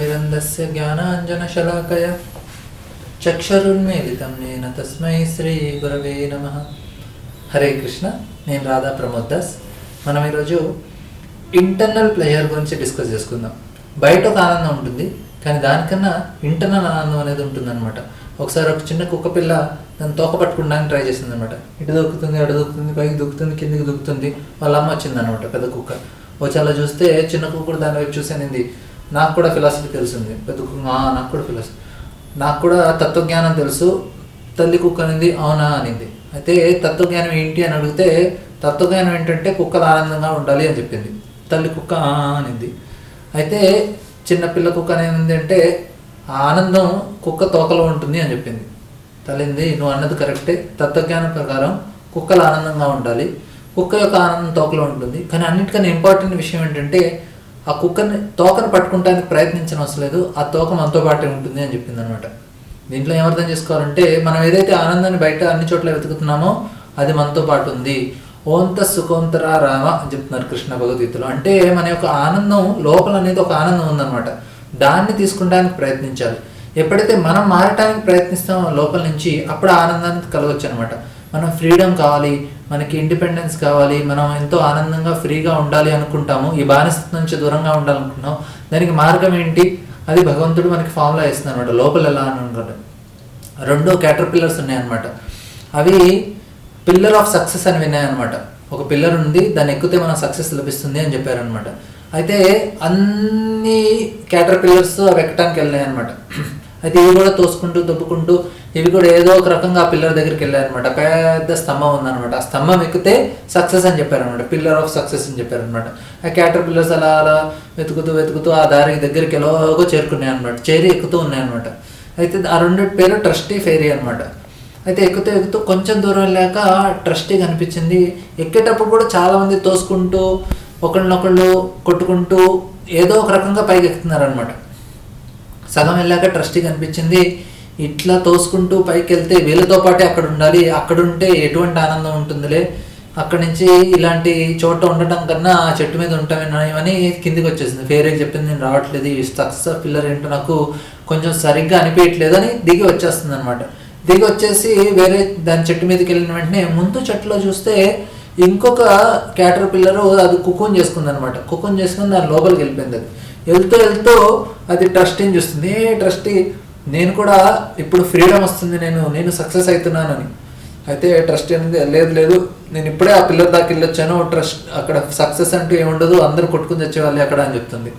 ज्ञानतिमिरन्दस्य ज्ञानाञ्जनशलाकया చక్షరున్మీలితం నేన తస్మై శ్రీ గురవే నమః. హరే కృష్ణ. నేను రాధా ప్రమోద్ దాస్. మనం ఈరోజు ఇంటర్నల్ ప్లెజర్ గురించి డిస్కస్ చేసుకుందాం. బయట ఒక ఆనందం ఉంటుంది, కానీ దానికన్నా ఇంటర్నల్ ఆనందం అనేది ఉంటుందన్నమాట. ఒకసారి ఒక చిన్న కుక్క పిల్ల దాన్ని తోక పట్టుకోవడానికి ట్రై చేసింది అనమాట. ఇటు దొక్కుతుంది, అటు దొక్కుతుంది, పైకి దొక్కుతుంది, కిందికి దొక్కుతుంది. వాళ్ళ అమ్మ వచ్చిందనమాట, పెద్ద కుక్క. వచ్చి అలా చూస్తే చిన్న కుక్క కూడా దాని వైపు చూసేనింది. నాకు కూడా ఫిలాసఫీ తెలుస్తుంది. పెద్ద కుక్క నాకు కూడా ఫిలాసఫీ, నాకు కూడా తత్వజ్ఞానం తెలుసు. తల్లి కుక్క అనింది, అవునా అనింది. అయితే తత్వజ్ఞానం ఏంటి అని అడిగితే, తత్వజ్ఞానం ఏంటంటే కుక్కలు ఆనందంగా ఉండాలి అని చెప్పింది. తల్లి కుక్క అనింది. అయితే చిన్న పిల్ల కుక్క అనేది అంటే ఆనందం కుక్క తోకలో ఉంటుంది అని చెప్పింది. తల్లింది, నువ్వు అన్నది కరెక్టే, తత్వజ్ఞానం ప్రకారం కుక్కలు ఆనందంగా ఉండాలి, కుక్క యొక్క ఆనందం తోకలో ఉంటుంది. కానీ అన్నిటికన్నా ఇంపార్టెంట్ విషయం ఏంటంటే ఆ కుక్కని తోకను పట్టుకుంటానికి ప్రయత్నించడం అవసరం లేదు, ఆ తోక మనతో పాటే ఉంటుంది అని చెప్పింది అనమాట. దీంట్లో ఏమర్థం చేసుకోవాలంటే, మనం ఏదైతే ఆనందాన్ని బయట అన్ని చోట్ల వెతుకుతున్నామో అది మనతో పాటు ఉంది. ఓంత సుఖోంతరా రామ అని చెప్తున్నారు కృష్ణ భగవద్గీతలో. అంటే మన యొక్క ఆనందం లోపల అనేది ఒక ఆనందం ఉందన్నమాట. దాన్ని తీసుకుంటానికి ప్రయత్నించాలి. ఎప్పుడైతే మనం మారటానికి ప్రయత్నిస్తామో లోపల నుంచి, అప్పుడు ఆనందాన్ని కలగొచ్చు అనమాట. మనం ఫ్రీడమ్ కావాలి, మనకి ఇండిపెండెన్స్ కావాలి, మనం ఎంతో ఆనందంగా ఫ్రీగా ఉండాలి అనుకుంటాము, ఈ బానిసత్వం నుంచి దూరంగా ఉండాలనుకుంటున్నాం. దానికి మార్గం ఏంటి? అది భగవంతుడు మనకి ఫార్ములా ఇస్తుంది అనమాట. లోపల ఎలా అని అనుకుంటాం. 2 క్యాటర్ పిల్లర్స్ ఉన్నాయన్నమాట. అవి పిల్లర్ ఆఫ్ సక్సెస్ అని విన్నాయన్నమాట. ఒక పిల్లర్ ఉంది, దాన్ని ఎక్కితే మనం సక్సెస్ లభిస్తుంది అని చెప్పారనమాట. అయితే అన్ని క్యాటర్ పిల్లర్స్ అవి ఎక్కడానికి వెళ్ళాయి అనమాట. అయితే ఇవి కూడా తోసుకుంటూ దొబ్బుకుంటూ ఇవి కూడా ఏదో ఒక రకంగా ఆ పిల్లర్ దగ్గరికి వెళ్ళారనమాట. పెద్ద స్తంభం ఉందన్నమాట. ఆ స్తంభం ఎక్కితే సక్సెస్ అని చెప్పారనమాట. పిల్లర్ ఆఫ్ సక్సెస్ అని చెప్పారనమాట. ఆ క్యాటర్ పిల్లర్స్ అలా అలా వెతుకుతూ ఆ దారి దగ్గరికి ఎలాగో చేరుకున్నాయి అనమాట. చేరి ఎక్కుతూ ఉన్నాయన్నమాట. అయితే ఆ 2 పేరు ట్రస్టీ, ఫెయిరీ అనమాట. అయితే ఎక్కుతూ కొంచెం దూరం వెళ్ళాక ట్రస్టీ కనిపించింది. ఎక్కేటప్పుడు కూడా చాలామంది తోసుకుంటూ ఒకళ్ళనొకళ్ళు కొట్టుకుంటూ ఏదో ఒక రకంగా పైకి ఎక్కుతున్నారనమాట. సగం వెళ్ళాక ట్రస్టీ కనిపించింది. ఇట్లా తోసుకుంటూ పైకి వెళ్తే వీళ్ళతో పాటే అక్కడ ఉండాలి, అక్కడ ఉంటే ఎటువంటి ఆనందం ఉంటుందిలే, అక్కడి నుంచి ఇలాంటి చోట ఉండటం కన్నా ఆ చెట్టు మీద ఉంటామని కిందికి వచ్చేసింది. ఫేరీకి చెప్పింది, నేను రావట్లేదు, ఈ సక్సెస్ పిల్లర్ ఏంటో నాకు కొంచెం సరిగ్గా అనిపించట్లేదు అని దిగి వచ్చేస్తుంది అనమాట. దిగి వచ్చేసి వేరే దాని చెట్టు మీదకి వెళ్ళిన వెంటనే ముందు చెట్టులో చూస్తే ఇంకొక క్యాటర్ పిల్లరు అది కుక్కుని చేసుకుంది అనమాట. కుక్కుని చేసుకుని దాని లోపలికి వెళ్ళిపోయింది. అది వెళ్తూ అది ట్రస్టీని చూస్తుంది. ట్రస్టీ, నేను కూడా ఇప్పుడు ఫ్రీడమ్ వస్తుంది, నేను సక్సెస్ అవుతున్నానని. అయితే ట్రస్టీ అనేది, లేదు నేను ఇప్పుడే ఆ పిల్లర్ దాకా వెళ్ళొచ్చాను, అక్కడ సక్సెస్ అంటూ ఏముండదు, అందరూ కొట్టుకుని తెచ్చేవాళ్ళే అక్కడ అని చెప్తుంది.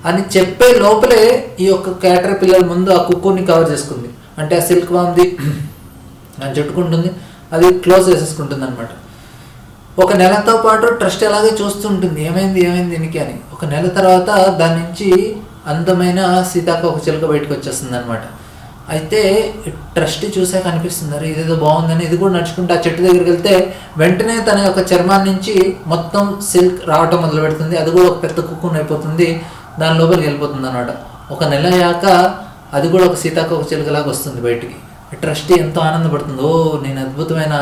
అని చెప్పే లోపలే ఈ యొక్క క్యాటర్ పిల్లల ముందు ఆ కుక్కుని కవర్ చేసుకుంది. అంటే ఆ సిల్క్ వామ్ది అని చుట్టుకుంటుంది, అది క్లోజ్ చేసేసుకుంటుంది అనమాట. 1 నెలతో పాటు ట్రస్ట్ అలాగే చూస్తుంటుంది, ఏమైంది దీనికి అని. 1 నెల తర్వాత దాని నుంచి అందమైన సీతాకోక చిలుక బయటకు వచ్చేస్తుంది అనమాట. అయితే ట్రస్టీ చూసాక అనిపిస్తుంది, అరే ఇదేదో బాగుందని. ఇది కూడా నడుచుకుంటే ఆ చెట్టు దగ్గరికి వెళ్తే వెంటనే తన యొక్క చర్మాన్ని నుంచి మొత్తం సిల్క్ రావటం మొదలు పెడుతుంది. అది కూడా ఒక పెద్ద కుక్కుని అయిపోతుంది, దాని లోపలికి వెళ్ళిపోతుంది అనమాట. 1 నెల అయ్యాక అది కూడా ఒక సీతాకోక చిలుకలాగా వస్తుంది బయటికి. ట్రస్టీ ఎంతో ఆనందపడుతుంది, ఓ నేను అద్భుతమైన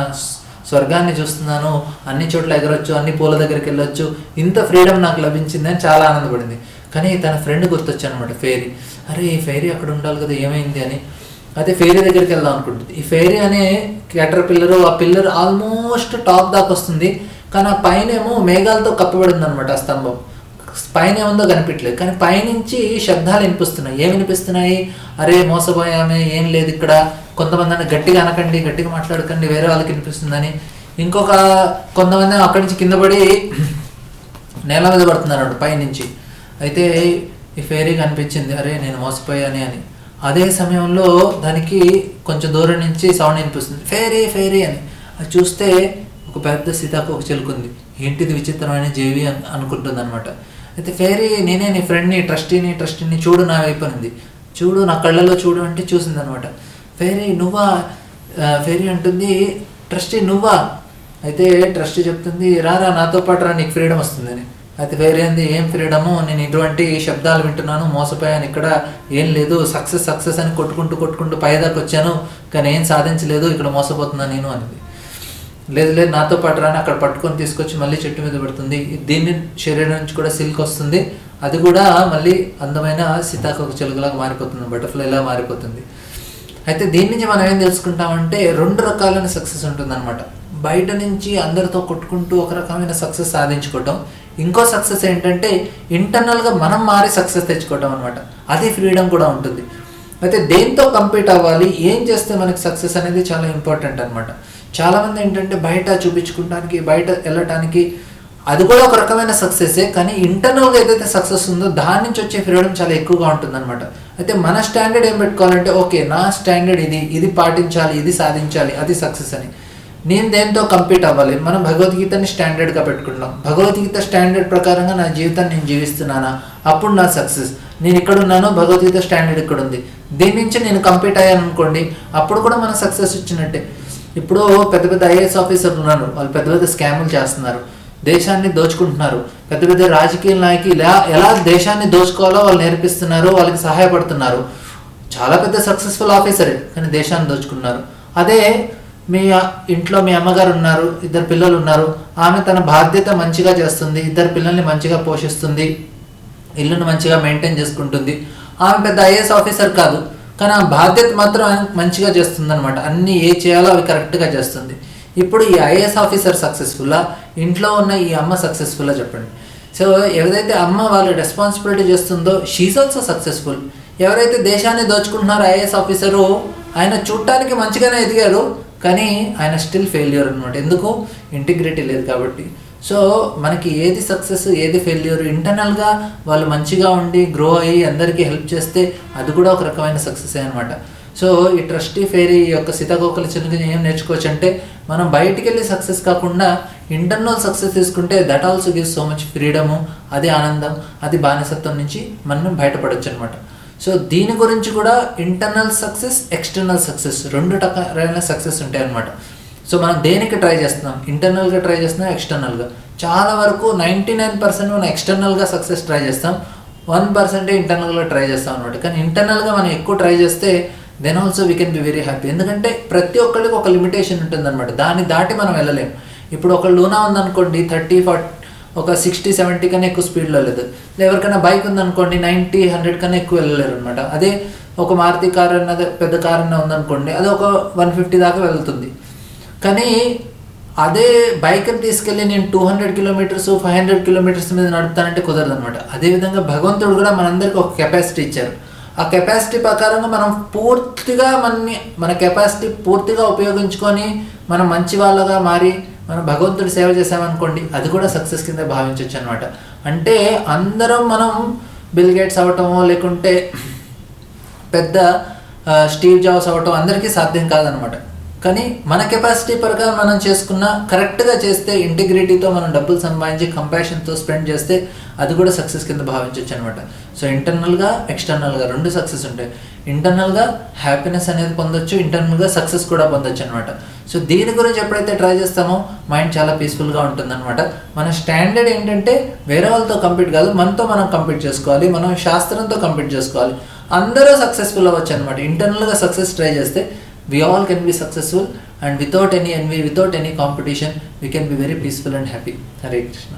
స్వర్గాన్ని చూస్తున్నాను, అన్ని చోట్ల ఎగరొచ్చు, అన్ని పూల దగ్గరికి వెళ్ళొచ్చు, ఇంత ఫ్రీడమ్ నాకు లభించింది అని చాలా ఆనందపడింది. కానీ తన ఫ్రెండ్ గుర్తొచ్చాను అనమాట, ఫెయిరీ. అరే ఈ ఫెయిరీ అక్కడ ఉండాలి కదా, ఏమైంది అని. అయితే ఫెయిరీ దగ్గరికి వెళ్దాం అనుకుంటుంది. ఈ ఫెయిరీ అనే క్యాటర్ పిల్లరు, ఆ పిల్లర్ ఆల్మోస్ట్ టాప్ దాకా వస్తుంది, కానీ ఆ పైన ఏమో మేఘాలతో కప్పబడింది అనమాట. ఆ స్తంభం పైన ఏముందో కనిపించలేదు, కానీ పైనుంచి శబ్దాలు వినిపిస్తున్నాయి. ఏమి వినిపిస్తున్నాయి? అరే మోసపోయామే, ఏం లేదు ఇక్కడ, కొంతమంది అని గట్టిగా అనకండి, గట్టిగా మాట్లాడకండి, వేరే వాళ్ళకి వినిపిస్తుందని. కొంతమంది అక్కడి నుంచి కింద పడి నేల మీద పడుతున్నారు పైనుంచి. అయితే ఈ ఫెయిరీకి అనిపించింది, అరే నేను మోసపోయాని అని. అదే సమయంలో దానికి కొంచెం దూరం నుంచి సౌండ్ వినిపిస్తుంది, ఫెయిరీ అని. అది చూస్తే ఒక పెద్ద సీతాకోక చిలుకుంది. ఏంటిది విచిత్రమైన జీవి అనుకుంటుంది అనమాట. అయితే ఫెయిరీ, నేనే నీ ఫ్రెండ్ని, ట్రస్టీని చూడు నా వైపు ఉంది, చూడు నా కళ్ళలో చూడు అంటే చూసింది అనమాట. ఫెయిరీ నువ్వా? ఫెయిరీ అంటుంది, ట్రస్టీ నువ్వా? అయితే ట్రస్టీ చెప్తుంది, రారా నాతో పాటు రా, నీకు ఫ్రీడమ్ వస్తుందని. అయితే ఫెయిరీ అంది, ఏం ఫ్రీడము, నేను ఇటువంటి శబ్దాలు వింటున్నాను, మోసపోయాను, ఇక్కడ ఏం లేదు, సక్సెస్ అని కొట్టుకుంటూ పైదాకా వచ్చాను, కానీ ఏం సాధించలేదు, ఇక్కడ మోసపోతున్నా నేను అనేది. లేదు నాతో పాటు రాని అక్కడ పట్టుకొని తీసుకొచ్చి మళ్ళీ చెట్టు మీద పెడుతుంది. దీన్ని శరీరం నుంచి కూడా సిల్క్ వస్తుంది, అది కూడా మళ్ళీ అందమైన సీతాకోక చిలుకలాగా మారిపోతుంది, బటర్ఫ్లైలా మారిపోతుంది. అయితే దీని నుంచి మనం ఏం తెలుసుకుంటామంటే 2 రకాలైన సక్సెస్ ఉంటుందన్నమాట. బయట నుంచి అందరితో కొట్టుకుంటూ ఒక రకమైన సక్సెస్ సాధించుకోవటం, ఇంకో సక్సెస్ ఏంటంటే ఇంటర్నల్గా మనం మారి సక్సెస్ తెచ్చుకోవటం అనమాట. అది ఫ్రీడమ్ కూడా ఉంటుంది. అయితే దేంతో కంపీట్ అవ్వాలి, ఏం చేస్తే మనకి సక్సెస్ అనేది చాలా ఇంపార్టెంట్ అనమాట. చాలామంది ఏంటంటే బయట చూపించుకోవడానికి, బయట వెళ్ళటానికి అది కూడా ఒక రకమైన సక్సెసే, కానీ ఇంటర్నల్గా ఏదైతే సక్సెస్ ఉందో దాని నుంచి వచ్చే ఫ్రీడమ్ చాలా ఎక్కువగా ఉంటుంది అనమాట. అయితే మన స్టాండర్డ్ ఏం పెట్టుకోవాలంటే, ఓకే నా స్టాండర్డ్ ఇది పాటించాలి, ఇది సాధించాలి, అది సక్సెస్ అని. నేను దేంతో కంపీట్ అవ్వాలి, మనం భగవద్గీతని స్టాండర్డ్గా పెట్టుకుంటాం. భగవద్గీత స్టాండర్డ్ ప్రకారంగా నా జీవితాన్ని నేను జీవిస్తున్నానా, అప్పుడు నా సక్సెస్. నేను ఇక్కడ ఉన్నాను, భగవద్గీత స్టాండర్డ్ ఇక్కడ ఉంది, దీని నుంచి నేను కంపీట్ అయ్యాను అనుకోండి, అప్పుడు కూడా మన సక్సెస్ వచ్చినట్టే. ఇప్పుడు పెద్ద పెద్ద ఐఏఎస్ ఆఫీసర్లు ఉన్నారు, వాళ్ళు పెద్ద పెద్ద స్కాములు చేస్తున్నారు, దేశాన్ని దోచుకుంటున్నారు. పెద్ద పెద్ద రాజకీయ నాయకులు ఎలా దేశాన్ని దోచుకోవాలో వాళ్ళు నేర్పిస్తున్నారు, వాళ్ళకి సహాయపడుతున్నారు. చాలా పెద్ద సక్సెస్ఫుల్ ఆఫీసరే, కానీ దేశాన్ని దోచుకున్నారు. అదే మీ ఇంట్లో మీ అమ్మగారు ఉన్నారు, 2 పిల్లలు ఉన్నారు, ఆమె తన బాధ్యత మంచిగా చేస్తుంది, 2 పిల్లల్ని మంచిగా పోషిస్తుంది, ఇల్లును మంచిగా మెయింటైన్ చేసుకుంటుంది. ఆమె పెద్ద ఐఏఎస్ ఆఫీసర్ కాదు, కానీ ఆ బాధ్యత మాత్రం మంచిగా చేస్తుంది అనమాట. అన్నీ ఏ చేయాలో అవి కరెక్ట్గా చేస్తుంది. ఇప్పుడు ఈ ఐఏఎస్ ఆఫీసర్ సక్సెస్ఫుల్లా, ఇంట్లో ఉన్న ఈ అమ్మ సక్సెస్ఫుల్లా చెప్పండి. సో ఎవరైతే అమ్మ వాళ్ళ రెస్పాన్సిబిలిటీ చేస్తుందో షీఈ్ ఆల్సో సక్సెస్ఫుల్. ఎవరైతే దేశాన్ని దోచుకుంటున్నారో ఐఏఎస్ ఆఫీసరు, ఆయన చూడటానికి మంచిగానే ఎదిగారు, కానీ ఆయన స్టిల్ ఫెయిల్యూర్ అనమాట. ఎందుకు? ఇంటిగ్రిటీ లేదు కాబట్టి. సో మనకి ఏది సక్సెస్, ఏది ఫెయిల్యూర్, ఇంటర్నల్గా వాళ్ళు మంచిగా ఉండి గ్రో అయ్యి అందరికీ హెల్ప్ చేస్తే అది కూడా ఒక రకమైన సక్సెస్ అనమాట. సో ఈ ట్రస్టీ ఫెయిరీ యొక్క సీతాకోకల చిలుకని ఏం నేర్చుకోవచ్చు అంటే, మనం బయటికి వెళ్ళి సక్సెస్ కాకుండా ఇంటర్నల్ సక్సెస్ తీసుకుంటే that also gives so much freedom, అది ఆనందం, అది బానిసత్వం నుంచి మనం బయటపడవచ్చు అనమాట. సో దీని గురించి కూడా ఇంటర్నల్ సక్సెస్, ఎక్స్టర్నల్ సక్సెస్ 2 రకాలైన సక్సెస్ ఉంటాయి అనమాట. సో మనం దేనికి ట్రై చేస్తున్నాం, ఇంటర్నల్గా ట్రై చేస్తున్నాం, ఎక్స్టర్నల్గా. చాలా వరకు 99% మనం ఎక్స్టర్నల్గా సక్సెస్ ట్రై చేస్తాం, 1% ఇంటర్నల్గా ట్రై చేస్తాం అనమాట. కానీ ఇంటర్నల్గా మనం ఎక్కువ ట్రై చేస్తే then also we can be very happy. ఎందుకంటే ప్రతి ఒక్కరికి ఒక లిమిటేషన్ ఉంటుంది అనమాట, దాన్ని దాటి మనం వెళ్ళలేం. ఇప్పుడు ఒక లూనా ఉందనుకోండి, 30-40 ఒక 60-70 కన్నా ఎక్కువ స్పీడ్లో లేదు. ఎవరికైనా బైక్ ఉందనుకోండి 90-100 కన్నా ఎక్కువ వెళ్ళలేరు అనమాట. అదే ఒక మారుతి కార్ అన్నది, పెద్ద కార్ అన్న ఉందనుకోండి, అది ఒక 150 దాకా వెళ్తుంది. కానీ అదే బైక్ని తీసుకెళ్ళి నేను 200 కిలోమీటర్స్ 500 కిలోమీటర్స్ మీద నడుపుతానంటే కుదరదు అనమాట. అదేవిధంగా భగవంతుడు కూడా మనందరికీ ఒక కెపాసిటీ ఇచ్చారు. ఆ కెపాసిటీ ప్రకారంగా మనం పూర్తిగా మన కెపాసిటీ పూర్తిగా ఉపయోగించుకొని మనం మంచి వాళ్ళగా మారి మనం భగవంతుడి సేవ చేసామనుకోండి, అది కూడా సక్సెస్ కింద భావించవచ్చు అనమాట. అంటే అందరం మనం బిల్ గేట్స్ అవ్వటమో లేకుంటే పెద్ద స్టీవ్ జాబ్స్ అవ్వటం అందరికీ సాధ్యం కాదనమాట. కానీ మన కెపాసిటీ ప్రకారం మనం చేసుకున్న, కరెక్ట్గా చేస్తే, ఇంటిగ్రిటీతో మనం డబ్బులు సంపాదించి కంపాషన్తో స్పెండ్ చేస్తే అది కూడా సక్సెస్ కింద భావించవచ్చు అనమాట. సో ఇంటర్నల్గా, ఎక్స్టర్నల్గా 2 సక్సెస్ ఉంటాయి. ఇంటర్నల్గా హ్యాపీనెస్ అనేది పొందొచ్చు, ఇంటర్నల్గా సక్సెస్ కూడా పొందొచ్చు అనమాట. సో దీని గురించి ఎప్పుడైతే ట్రై చేస్తామో మైండ్ చాలా పీస్ఫుల్గా ఉంటుందన్నమాట. మన స్టాండర్డ్ ఏంటంటే వేరే వాళ్ళతో కంపీట్ కాదు, మనతో మనం కంపీట్ చేసుకోవాలి, మనం శాస్త్రంతో కంపీట్ చేసుకోవాలి. అందరూ సక్సెస్ఫుల్ అవ్వచ్చు అనమాట. ఇంటర్నల్గా సక్సెస్ ట్రై చేస్తే we all can be successful, and without any envy, without any competition, we can be very peaceful and happy. Hare Krishna.